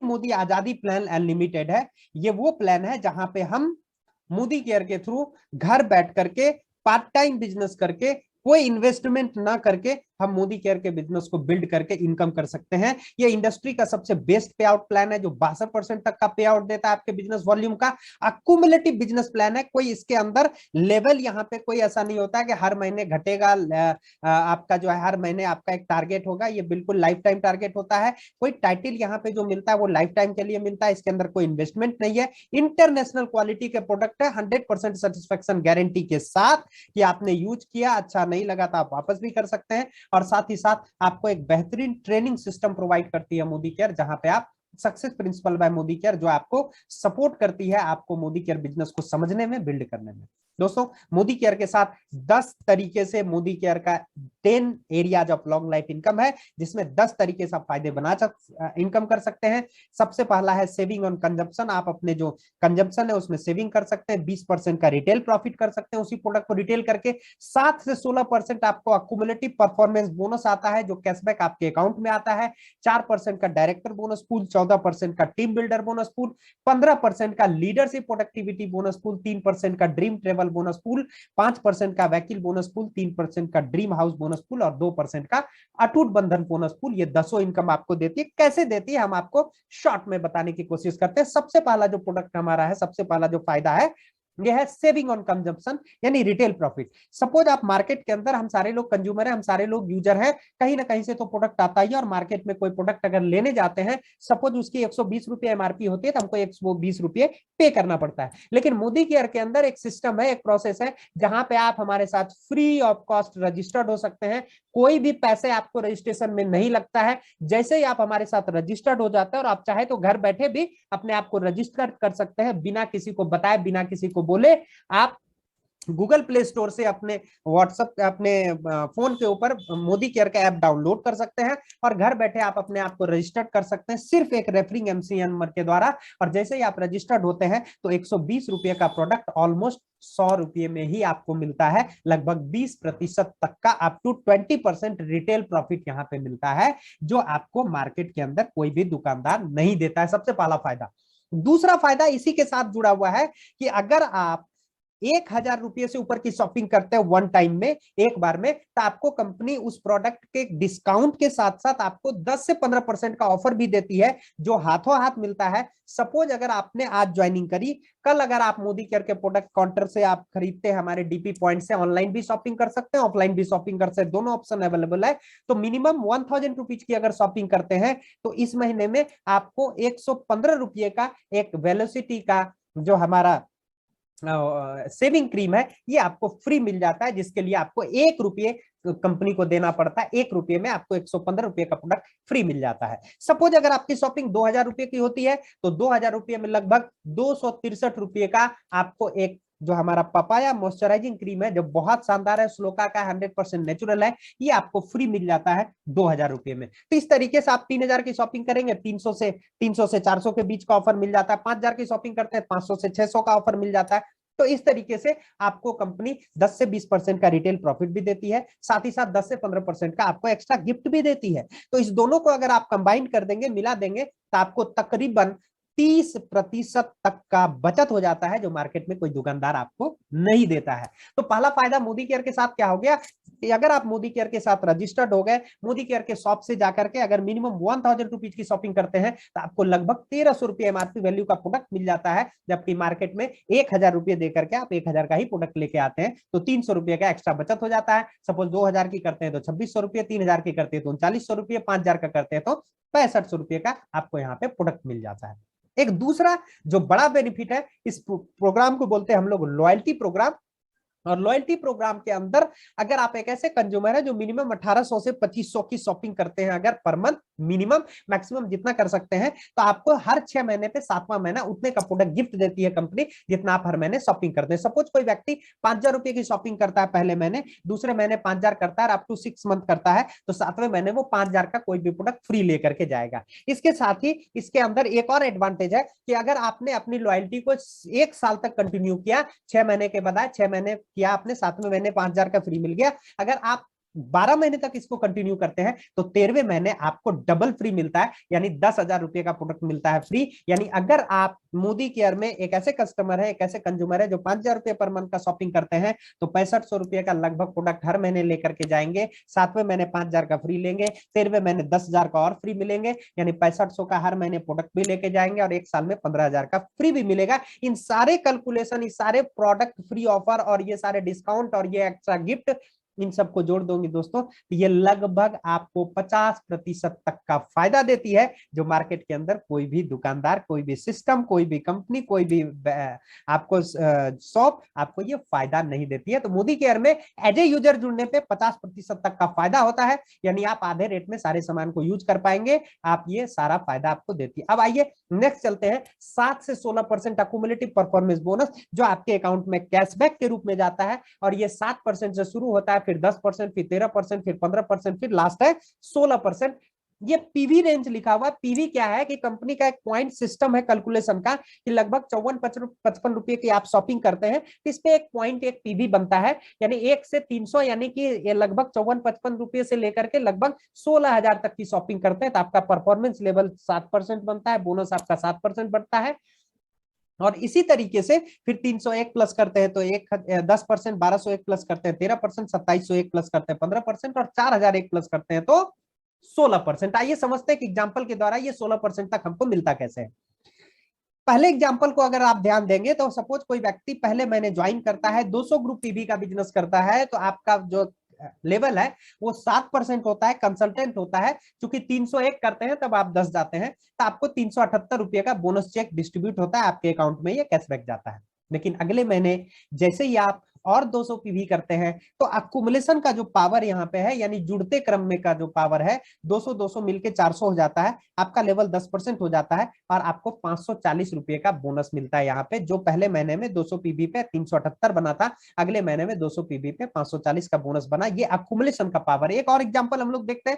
मोदी आजादी plan unlimited है। ये वो प्लान है जहां पे हम मोदी केयर के थ्रू घर बैठ करके पार्ट टाइम बिजनेस करके कोई इन्वेस्टमेंट ना करके हम मोदी केयर के बिजनेस को बिल्ड करके इनकम कर सकते हैं। ये इंडस्ट्री का सबसे बेस्ट पे आउट प्लान है जो 62% तक का पे आउट देता है आपके बिजनेस वॉल्यूम का। अक्यूमुलेटिव बिजनेस प्लान है, कोई इसके अंदर लेवल यहाँ पे कोई ऐसा नहीं होता है कि हर महीने घटेगा। आपका जो है हर महीने आपका एक टारगेट होगा, ये बिल्कुल लाइफ टाइम टारगेट होता है। कोई टाइटल यहाँ पे जो मिलता है वो लाइफ टाइम के लिए मिलता है, इसके अंदर कोई इन्वेस्टमेंट नहीं है। इंटरनेशनल क्वालिटी के प्रोडक्ट है, 100% सेटिस्फेक्शन गारंटी के साथ कि आपने यूज किया, अच्छा नहीं लगा तो आप वापस भी कर सकते हैं। और साथ ही साथ आपको एक बेहतरीन ट्रेनिंग सिस्टम प्रोवाइड करती है मोदी केयर, जहां पे आप success principal bye Modi care जो आपको सपोर्ट करती है आपको मोदी केयर बिजनेस को समझने में, बिल्ड करने में। दोस्तों, मोदी केयर के साथ 10 तरीके से मोदी केयर का 10 areas of long life income है, जिसमें 10 तरीके से आप फायदे बना इनकम कर सकते हैं। सबसे पहला है सेविंग ऑन कंजप्शन। आप अपने जो कंजप्शन है उसमें सेविंग कर सकते हैं, 20% का रिटेल प्रॉफिट कर सकते हैं उसी प्रोडक्ट को रिटेल करके। 7 से 16% आपको अक्यूमुलेटिव परफॉर्मेंस बोनस आता है जो कैशबैक आपके अकाउंट में आता है। 4% का डायरेक्टर बोनस पूल, 14% का टीम बिल्डर बोनस पूल, 15% का लीडरशिप प्रोडक्टिविटी बोनस पूल, 3% का ड्रीम ट्रेवल बोनस पूल, 5% का वकील बोनस पूल, 3% का ड्रीम हाउस बोनस पूल और 2% का अटूट बंधन बोनस पूल। ये 10 इनकम आपको देती है। कैसे देती है हम आपको शॉर्ट में बताने की कोशिश करते हैं। सबसे पहला जो प्रोडक्ट हमारा है, सबसे पहला जो फायदा है यह है सेविंग ऑन कंजम्पशन यानी रिटेल प्रॉफिट। सपोज आप मार्केट के अंदर, हम सारे लोग कंज्यूमर है, हम सारे लोग यूजर है, कहीं ना कहीं से तो प्रोडक्ट आता ही है और मार्केट में कोई प्रोडक्ट अगर लेने जाते हैं, सपोज उसकी 120 रुपये एमआरपी होती है तो हमको 120 रुपये पे करना पड़ता है। लेकिन मोदी केयर के अंदर एक सिस्टम है, एक प्रोसेस है जहां पे आप हमारे साथ फ्री ऑफ कॉस्ट रजिस्टर्ड हो सकते हैं। कोई भी पैसे आपको रजिस्ट्रेशन में नहीं लगता है। जैसे ही आप हमारे साथ रजिस्टर्ड हो जाते हैं और आप चाहे तो घर बैठे भी अपने आप को रजिस्टर कर सकते हैं बिना किसी को बताए, बिना किसी को बोले। आप गूगल प्ले स्टोर से अपने व्हाट्सएप, अपने फोन के ऊपर मोदी केयर का ऐप डाउनलोड कर सकते हैं और घर बैठे आप अपने आप को रजिस्टर्ड कर सकते हैं सिर्फ एक रेफरिंग एमसीएन नंबर के द्वारा। और जैसे ही आप रजिस्टर्ड होते हैं तो 120 रुपए का प्रोडक्ट ऑलमोस्ट 100 रुपये में ही आपको मिलता है। लगभग 20% तक का अप टू 20% रिटेल प्रॉफिट यहाँ पे मिलता है, जो आपको मार्केट के अंदर कोई भी दुकानदार नहीं देता है। सबसे पहला फायदा। दूसरा फायदा इसी के साथ जुड़ा हुआ है कि अगर आप 1,000 रुपये से ऊपर की शॉपिंग करते हैं वन टाइम में, एक बार में, तो आपको कंपनी उस प्रोडक्ट के डिस्काउंट के साथ साथ आपको 10 से 15% का ऑफर भी देती है जो हाथों हाथ मिलता है। सपोज अगर आपने आज ज्वाइनिंग करी, कल अगर आप मोदी केयर के प्रोडक्ट काउंटर से आप खरीदते हैं, हमारे डीपी पॉइंट से, ऑनलाइन भी शॉपिंग कर सकते हैं, ऑफलाइन भी शॉपिंग कर सकते हैं, दोनों ऑप्शन अवेलेबल है। तो मिनिमम 1000 रुपीज की अगर शॉपिंग करते हैं तो इस महीने में आपको 115 रुपये का एक वेलोसिटी का जो हमारा सेविंग क्रीम है ये आपको फ्री मिल जाता है, जिसके लिए आपको 1 रुपये कंपनी को देना पड़ता है। 1 रुपये में आपको 115 रुपये का प्रोडक्ट फ्री मिल जाता है। सपोज अगर आपकी शॉपिंग 2000 रुपये की होती है तो 2000 रुपये में लगभग 263 रुपये का आपको एक जो हमारा पपाया मॉइस्चराइजिंग क्रीम है जो बहुत शानदार है, श्लोका का 100% नेचुरल है, ये आपको फ्री मिल जाता है 2000 रुपये में। तो इस तरीके से आप 3000 की शॉपिंग करेंगे, 300 से 400 के बीच का ऑफर मिल जाता है। 5000 की शॉपिंग करते हैं, 500 से 600 का ऑफर मिल जाता है। तो इस तरीके से आपको कंपनी 10 से 20% का रिटेल प्रॉफिट भी देती है, साथ ही साथ 10 से 15% का आपको एक्स्ट्रा गिफ्ट भी देती है। तो इस दोनों को अगर आप कंबाइन कर देंगे, मिला देंगे, तो आपको तकरीबन 30% तक का बचत हो जाता है, जो मार्केट में कोई दुकानदार आपको नहीं देता है। तो पहला फायदा मोदी केयर के साथ क्या हो गया कि अगर आप मोदी केयर के साथ रजिस्टर्ड हो गए, मोदी केयर के शॉप से जाकर के अगर मिनिमम 1000 रुपीज की शॉपिंग करते हैं तो आपको लगभग 1300 रुपये एमआरपी वैल्यू का प्रोडक्ट मिल जाता है। जबकि मार्केट में 1000 रुपये देकर के आप 1000 का ही प्रोडक्ट लेके आते हैं तो 300 रुपये का एक्स्ट्रा बचत हो जाता है। सपोज 2000 की करते हैं तो 2600 रुपये, 3000 की करते हैं तो 3900 रुपये, 5000 का करते हैं तो 6500 रुपये का आपको यहाँ पे प्रोडक्ट मिल जाता है। एक दूसरा जो बड़ा बेनिफिट है, इस प्रोग्राम को बोलते हैं हम लोग लॉयल्टी प्रोग्राम। और लॉयल्टी प्रोग्राम के अंदर अगर आप एक ऐसे कंज्यूमर है जो मिनिमम 1800 से 2500 की शॉपिंग करते हैं अगर पर मंथ, मिनिमम, मैक्सिमम जितना कर सकते हैं, तो आपको हर 6 महीने पे 7वां महीना उतने का प्रोडक्ट गिफ्ट देती है कंपनी जितना आप हर महीने शॉपिंग करते हैं। सपोज कोई व्यक्ति 5000 रुपए की शॉपिंग करता है पहले महीने, दूसरे महीने 5000 करता है, अप टू 6 मंथ करता है, तो 7वें महीने वो 5000 का कोई भी प्रोडक्ट फ्री लेकर के जाएगा। इसके साथ ही इसके अंदर एक और एडवांटेज है कि अगर आपने अपनी लॉयल्टी को 1 साल तक कंटिन्यू किया, 6 महीने के बाद 6 महीने किया आपने, 7वें महीने 5000 का फ्री मिल गया, अगर आप 12 महीने तक इसको कंटिन्यू करते हैं तो 13वें महीने आपको डबल फ्री मिलता है, यानी 10,000 रुपए का प्रोडक्ट मिलता है फ्री। यानी अगर आप मोदी केयर में एक ऐसे कस्टमर है, एक ऐसे कंज्यूमर है जो 5,000 रुपए पर मंथ का शॉपिंग करते हैं, तो 6500 रुपए का लगभग प्रोडक्ट हर महीने लेकर के जाएंगे। 7वें महीने 5,000 का फ्री लेंगे, 13वें महीने 10,000 का और फ्री मिलेंगे, यानी 6500 का हर महीने प्रोडक्ट भी लेके जाएंगे और एक साल में 15,000 का फ्री भी मिलेगा। इन सारे कैलकुलेशन, इस सारे प्रोडक्ट फ्री ऑफर और ये सारे डिस्काउंट और ये एक्स्ट्रा गिफ्ट, इन सबको जोड़ दोगे दोस्तों, ये लगभग आपको 50% तक का फायदा देती है, जो मार्केट के अंदर कोई भी दुकानदार, कोई भी सिस्टम, कोई भी कंपनी, कोई भी आपको शॉप आपको ये फायदा नहीं देती है। तो मोदी केयर में एज ए यूजर जुड़ने पे 50% तक का फायदा होता है, यानी आप आधे रेट में सारे सामान को यूज कर पाएंगे। आप ये सारा फायदा आपको देती है। अब आइए नेक्स्ट चलते हैं, 7 से 16% अक्यूमुलेटिव परफॉर्मेंस बोनस जो आपके अकाउंट में कैशबैक के रूप में जाता है, और ये 7% से शुरू होता है, फिर 10%, फिर 13%, फिर 15%, फिर लास्ट है 16%। ये पीवी रेंज लिखा हुआ है। पीवी क्या है कि कंपनी का एक पॉइंट सिस्टम है कैलकुलेशन का, कि लगभग 54-55 रुपए की आप शॉपिंग करते हैं तो इस पे एक पॉइंट, एक पीवी बनता है, यानी 1 से 300, यानी कि ये लगभग 54-55 रुपए से लेकर के लगभग 16,000 तक की शॉपिंग करते हैं तो आपका परफॉर्मेंस लेवल 7% बनता है, बोनस आपका 7% बढ़ता है। और इसी तरीके से फिर 301 प्लस करते हैं तो 10%, 1201 प्लस करते हैं 13%, 2701 प्लस करते हैं 15%, और 4001 प्लस करते हैं तो 16%। आइए समझते हैं कि एग्जाम्पल के द्वारा ये 16% तक हमको मिलता कैसे है। पहले एग्जाम्पल को अगर आप ध्यान देंगे तो सपोज कोई व्यक्ति पहले महीने ज्वाइन करता है, 200 ग्रुप पीवी का बिजनेस करता है, तो आपका जो लेवल है वो 7% होता है, कंसल्टेंट होता है। क्योंकि 301 करते हैं तब आप 10 जाते हैं, तो आपको 378 रुपए का बोनस चेक डिस्ट्रीब्यूट होता है, आपके अकाउंट में ये कैशबैक जाता है। लेकिन अगले महीने जैसे ही आप और 200 पीवी करते हैं तो अक्यूमुलेशन का जो पावर यहाँ पे है, यानी जुड़ते क्रम में का जो पावर है, 200 200 मिलके 400 हो जाता है, आपका लेवल 10% हो जाता है, और आपको 540 रुपए का बोनस मिलता है यहाँ पे। जो पहले महीने में 200 पीवी पे 378 बना था, अगले महीने में 200 पीवी पे 540 का बोनस बना। ये अक्यूमुलेशन का पावर। एक और एग्जांपल हम लोग देखते हैं।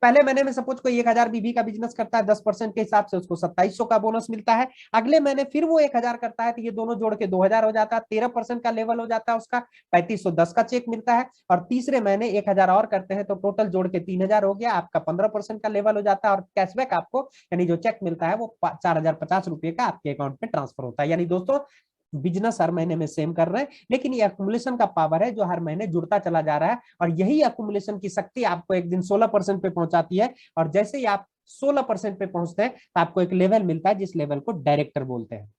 पहले महीने में सपोज कोई 1,000 बीबी का बिजनेस करता है, 10% के हिसाब से उसको 2700 का बोनस मिलता है। अगले महीने फिर वो 1,000 करता है तो ये दोनों जोड़ के 2,000 हो जाता है, 13% का लेवल हो जाता है उसका, 3510 का चेक मिलता है। और तीसरे महीने 1,000 और करते हैं तो टोटल जोड़ के 3,000 हो गया, आपका 15% का लेवल हो जाता है, और कैशबैक आपको यानी जो चेक मिलता है वो 4,050 रुपए का आपके अकाउंट में ट्रांसफर होता है। यानी दोस्तों बिजनेस हर महीने में सेम कर रहे हैं, लेकिन ये अक्यूमुलेशन का पावर है जो हर महीने जुड़ता चला जा रहा है, और यही अक्यूमुलेशन की शक्ति आपको एक दिन 16% पे पहुंचाती है। और जैसे ही आप 16% पे पहुंचते हैं तो आपको एक लेवल मिलता है जिस लेवल को डायरेक्टर बोलते हैं।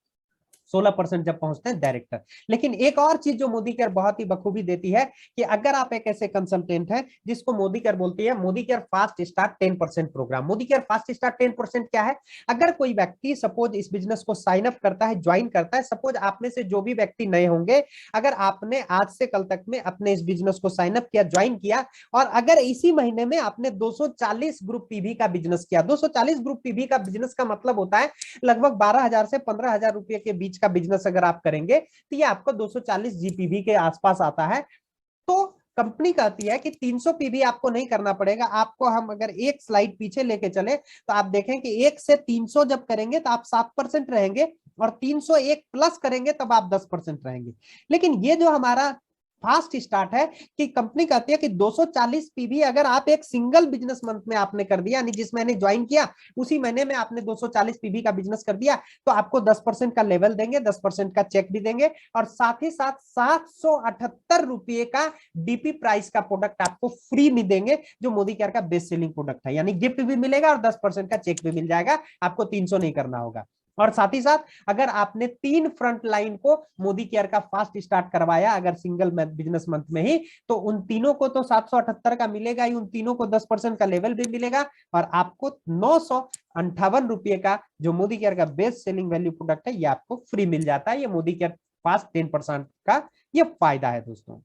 16% जब पहुंचते हैं डायरेक्टर। लेकिन एक और चीज जो मोदी केयर बहुत ही बखूबी देती है कि अगर आप एक ऐसे कंसल्टेंट हैं जिसको मोदी केयर बोलती है Modi care fast start 10% programme. Modi care fast start 10% क्या है? अगर कोई व्यक्ति सपोज इस बिजनेस को साइन अप करता है, ज्वाइन करता है, सपोज आप में से जो भी व्यक्ति नए होंगे, अगर आपने आज से कल तक में अपने इस बिजनेस को साइन अप किया, ज्वाइन किया, और अगर इसी महीने में आपने 240 ग्रुप पीवी का बिजनेस किया, 240 ग्रुप पीवी का बिजनेस का मतलब होता है लगभग 12,000 से 15,000 रुपए के बीच का बिजनेस अगर आप करेंगे तो ये आपको 240 जीपीवी के आसपास आता है। तो कंपनी कहती है कि 300 पीवी आपको नहीं करना पड़ेगा। आपको हम अगर एक स्लाइड पीछे लेके चले तो आप देखें कि 1 से 300 जब करेंगे तो आप 7% रहेंगे, और 301 प्लस करेंगे तब आप 10% रहेंगे। लेकिन ये जो हमारा फास्ट स्टार्ट है कि कंपनी कहती है कि 240 पीवी अगर आप एक सिंगल बिजनेस मंथ में आपने कर दिया, यानी जिस महीने ज्वाइन किया उसी महीने में आपने 240 पीवी का बिजनेस कर दिया, तो आपको 10% का लेवल देंगे, 10% का चेक भी देंगे, और साथ ही साथ 778 रुपए का डीपी प्राइस का प्रोडक्ट आपको फ्री में देंगे, जो मोदी केयर का बेस्ट सेलिंग प्रोडक्ट है। यानी गिफ्ट भी मिलेगा और 10% का चेक भी मिल जाएगा, आपको 300 नहीं करना होगा। और साथ ही साथ अगर आपने 3 फ्रंट लाइन को मोदी केयर का फास्ट स्टार्ट करवाया अगर सिंगल बिजनेस मंथ में ही, तो उन तीनों को तो 778 का मिलेगा ही, उन तीनों को 10% का लेवल भी मिलेगा, और आपको 958 रुपए का जो मोदी केयर का बेस्ट सेलिंग वैल्यू प्रोडक्ट है ये आपको फ्री मिल जाता है। ये मोदी केयर फास्ट 10% का ये फायदा है दोस्तों।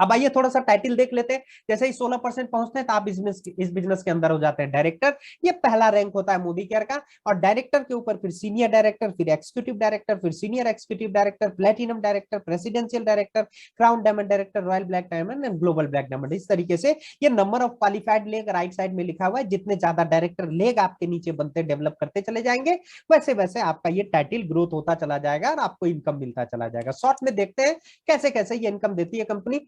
अब आइए थोड़ा सा टाइटल देख लेते हैं। जैसे ही 16% पहुंचते हैं तो आप इस बिजनेस के अंदर हो जाते हैं डायरेक्टर। ये पहला रैंक होता है मोदी केयर का, और डायरेक्टर के ऊपर फिर सीनियर डायरेक्टर, फिर एक्जीक्यूटिव डायरेक्टर, फिर senior executive director, platinum director, presidential director, crown diamond director, royal black diamond and global black diamond. इस तरीके से ये number of qualified leg right side में लिखा हुआ है। जितने ज्यादा डायरेक्टर लेग आपके नीचे बनते डेवलप करते चले जाएंगे, वैसे वैसे आपका ये टाइटल ग्रोथ होता चला जाएगा और आपको इनकम मिलता चला जाएगा। शॉर्ट में देखते हैं कैसे कैसे ये इनकम देती है कंपनी।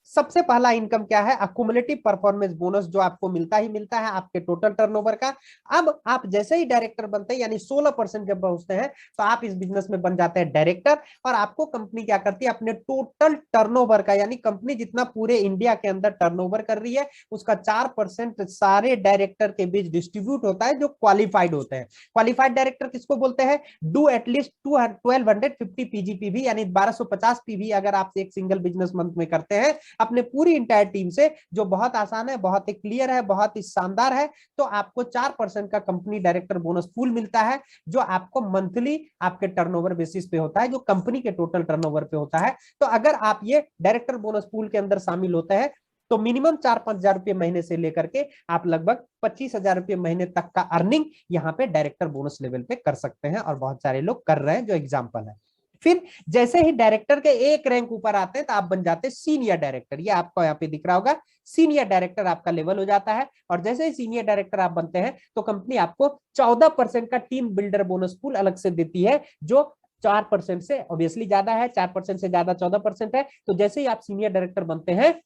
सबसे पहला इनकम क्या है, अक्यूमुलेटिव परफॉर्मेंस बोनस, जो आपको मिलता ही मिलता है आपके टोटल टर्नओवर का। अब आप जैसे ही डायरेक्टर बनते हैं, यानी 16% जब पहुंचते हैं, तो आप इस बिजनेस में बन जाते हैं डायरेक्टर। और आपको कंपनी क्या करती है, अपने टोटल टर्नओवर का, यानी कंपनी जितना पूरे इंडिया के अंदर टर्नओवर कर रही है, उसका 4% सारे डायरेक्टर के बीच डिस्ट्रीब्यूट होता है, जो क्वालिफाइड होते हैं। क्वालिफाइड डायरेक्टर किसको बोलते हैं, डू एटलीस्ट 1250 पीजीपीवी, यानी 1250 पीवी अगर आप एक सिंगल बिजनेस मंथ में करते हैं अपने पूरी इंटायर टीम से, जो बहुत आसान है, बहुत ही क्लियर है, बहुत ही शानदार है, तो आपको 4% का कंपनी डायरेक्टर बोनस पूल मिलता है, जो आपको मंथली आपके टर्नओवर बेसिस पे होता है, जो कंपनी के टोटल टर्नओवर पे होता है। तो अगर आप ये डायरेक्टर बोनस पूल के अंदर शामिल होते हैं, तो मिनिमम 4-5 हजार रुपए महीने से लेकर के आप लगभग 25,000 रुपए महीने तक का अर्निंग यहाँ पे डायरेक्टर बोनस लेवल पे कर सकते हैं, और बहुत सारे लोग कर रहे हैं, जो एग्जाम्पल है। फिर जैसे ही डायरेक्टर के एक रैंक ऊपर आते हैं, तो आप बन जाते हैं सीनियर डायरेक्टर। ये आपको यहाँ पे दिख रहा होगा, सीनियर डायरेक्टर आपका लेवल हो जाता है। और जैसे ही सीनियर डायरेक्टर आप बनते हैं, तो कंपनी आपको 14% का टीम बिल्डर बोनस पूल अलग से देती है, जो 4% से ऑब्वियसली ज्यादा है, 4% से ज्यादा 14% है। तो जैसे ही आप सीनियर डायरेक्टर बनते हैं,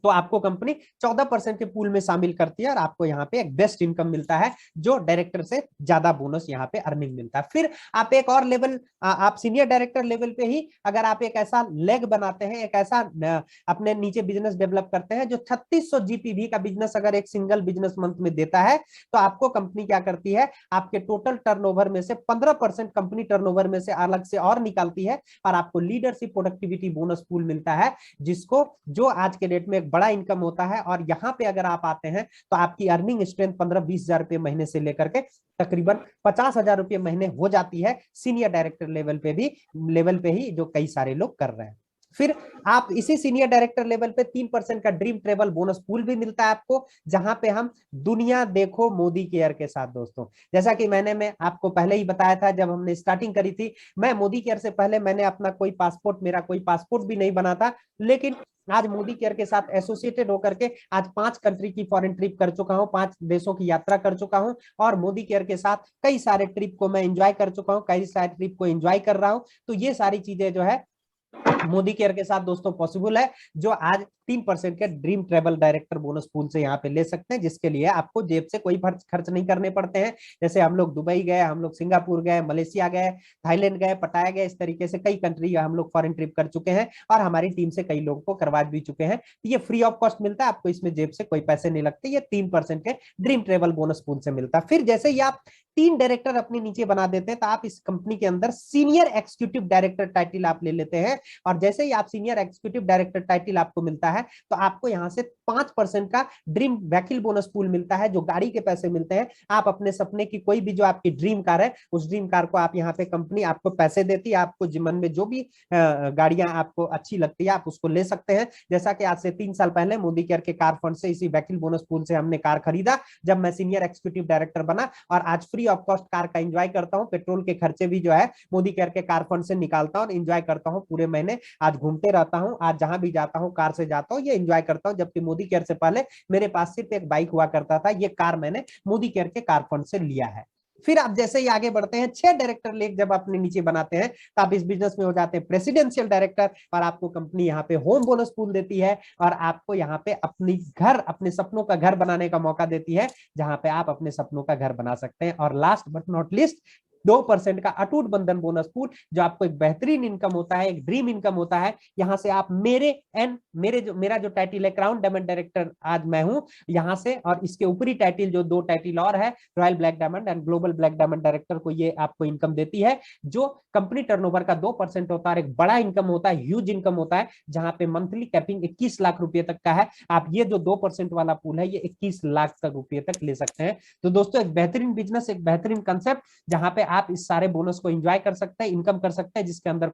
तो आपको कंपनी 14% के पूल में शामिल करती है, और आपको यहाँ पे एक बेस्ट इनकम मिलता है, जो डायरेक्टर से ज्यादा बोनस यहाँ पे अर्निंग मिलता है। फिर आप एक और लेवल, आप सीनियर डायरेक्टर लेवल पे ही अगर आप एक ऐसा लेग बनाते हैं, एक ऐसा अपने नीचे बिजनेस डेवलप करते हैं, जो 3600 जीपीवी का बिजनेस अगर एक सिंगल बिजनेस मंथ में देता है, तो आपको कंपनी क्या करती है, आपके टोटल टर्नओवर में से 15% कंपनी टर्नओवर में से अलग से और निकालती है, और आपको लीडरशिप प्रोडक्टिविटी बोनस पूल मिलता है, जिसको जो आज के डेट में बड़ा इनकम होता है। और यहाँ पे अगर आप आते हैं, तो आपकी अर्निंग स्ट्रेंथ 15-20 हजार रुपए महीने से लेकर के तकरीबन 50,000 रुपए महीने हो जाती है, सीनियर डायरेक्टर लेवल पे ही जो कई सारे लोग कर रहे हैं। फिर आप इसी सीनियर डायरेक्टर लेवल पे 3% का ड्रीम ट्रेवल बोनस पूल भी मिलता है आपको, जहां पे हम दुनिया देखो मोदी केयर के साथ दोस्तों, जैसा कि मैं आपको पहले ही बताया था जब हमने स्टार्टिंग करी थी, मैं मोदी केयर से पहले मैंने अपना मेरा कोई पासपोर्ट भी नहीं बना था, लेकिन आज मोदी केयर के साथ एसोसिएटेड होकर के आज 5 कंट्री की फॉरेन ट्रिप कर चुका हूं, 5 देशों की यात्रा कर चुका हूं, और मोदी केयर के साथ कई सारे ट्रिप को मैं एंजॉय कर चुका हूं, कई सारे ट्रिप को एंजॉय कर रहा हूं। तो ये सारी चीजें जो है मोदी केयर के साथ दोस्तों पॉसिबल है, जो आज 3% के dream travel director bonus pool से यहाँ पे ले सकते हैं, जिसके लिए आपको जेब से कोई खर्च नहीं करने पड़ते हैं। जैसे हम लोग दुबई गए, हम लोग सिंगापुर गए, मलेशिया गए, थाईलैंड गए, पटाया गए, इस तरीके से कई कंट्री हम लोग फॉरेन ट्रिप कर चुके हैं, और हमारी टीम से कई लोगों को करवा भी चुके हैं। ये फ्री ऑफ कॉस्ट मिलता है आपको, इसमें जेब से कोई पैसे नहीं लगते, ये 3% के ड्रीम ट्रेवल बोनस पूल से मिलता है। फिर जैसे ही आप 3 डायरेक्टर अपने नीचे बना देते हैं, तो आप इस कंपनी के अंदर सीनियर एक्जीक्यूटिव डायरेक्टर टाइटल आप ले लेते हैं, और जैसे ही आप सीनियर एक्जीक्यूटिव डायरेक्टर टाइटल आपको मिलता है, तो आपको यहां से 5% का ड्रीम व्हीकल बोनस पूल मिलता है, जो गाड़ी के पैसे मिलते हैं। आप अपने सपने की कोई भी जो आपकी ड्रीम कार है, उस ड्रीम कार को आप यहाँ पे कंपनी आपको पैसे देती है, आपको जीवन में जो भी गाड़ियां आपको अच्छी लगती है आप उसको ले सकते हैं। जैसा कि आज से 3 साल पहले मोदी केयर के कार फंड से, इसी व्हीकल बोनस पूल से हमने कार खरीदा जब मैं सीनियर एक्जीक्यूटिव डायरेक्टर बना, और आज फ्री ऑफ कॉस्ट कार का एंजॉय करता हूँ। पेट्रोल के खर्चे भी जो है मोदी केयर के कार फंड से निकालता हूँ और एंजॉय करता हूँ पूरे महीने। आज घूमते रहता हूँ, आज जहां भी जाता हूँ कार से जाता हूँ, ये एंजॉय करता हूँ। जबकि मोदी केयर से पहले मेरे पास सिर्फ एक बाइक हुआ करता था, ये कार मैंने मोदी केयर के कार फंड से लिया है। फिर आप जैसे ही आगे बढ़ते हैं, 6 डायरेक्टर लेग जब अपने नीचे बनाते हैं, तो आप इस बिजनेस में हो जाते हैं प्रेसिडेंशियल डायरेक्टर, और आपको कंपनी यहाँ पे होम बोनस पूल देती है, और आपको यहाँ पे अपने सपनों का घर बनाने का मौका देती है, जहां पे आप अपने सपनों का घर बना सकते हैं। और लास्ट बट नॉट लीस्ट, 2% का अटूट बंधन बोनस पूल, जो आपको एक बेहतरीन इनकम होता है, एक ड्रीम इनकम होता है। यहां से आप मेरा जो टाइटल है क्राउन डायमंड डायरेक्टर, आज मैं हूं यहां से, और इसके ऊपरी टाइटल जो 2 टाइटल और है, royal black diamond and global black diamond director को, ये आपको इनकम देती है, जो कंपनी टर्नओवर का 2% होता है, एक बड़ा इनकम होता है, ह्यूज इनकम होता है, जहां पे मंथली कैपिंग 21 लाख रुपए तक का है। आप ये जो 2% वाला पूल है, ये 21 लाख तक रुपए तक ले सकते हैं। तो दोस्तों, एक बेहतरीन बिजनेस, एक बेहतरीन कंसेप्ट, जहां पे आप इस सारे बोनस को एंजॉय कर सकते हैं, इनकम कर सकते हैं, जिसके अंदर